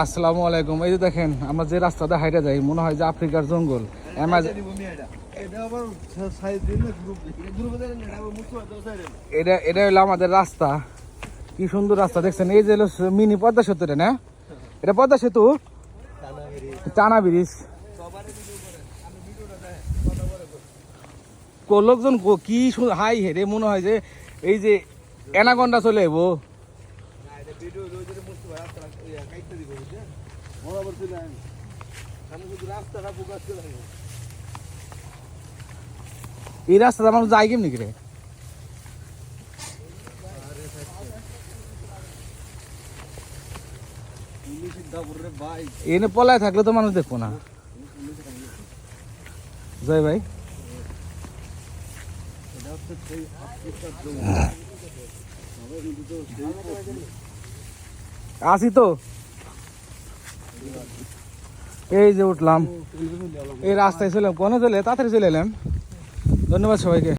আসসালামু আলাইকুম। এই যে দেখেন আমরা যে রাস্তাতে হাইটে যাই মনে হয় যে আফ্রিকার জঙ্গল। এটা এটা হলো আমাদের রাস্তা। কি সুন্দর রাস্তা দেখছেন। এই যে হলো মিনি পদ্মা সেতু, না এটা পদ্মা সেতু, টানা ব্রিজ। লোকজন কি হাই হেরে মনে হয় যে এই যে অ্যানাকন্ডা চলে এবো। এই রাস্তাটা মানুষ যাই কেমনি রে? এনে পলায় থাকলে তো মানুষ দেখবো না। জয় ভাই, আসি তো। এই যে উঠলাম, এই রাস্তায় চলে কোনে চলে তাড়াতাড়ি চলে এলাম। ধন্যবাদ সবাইকে।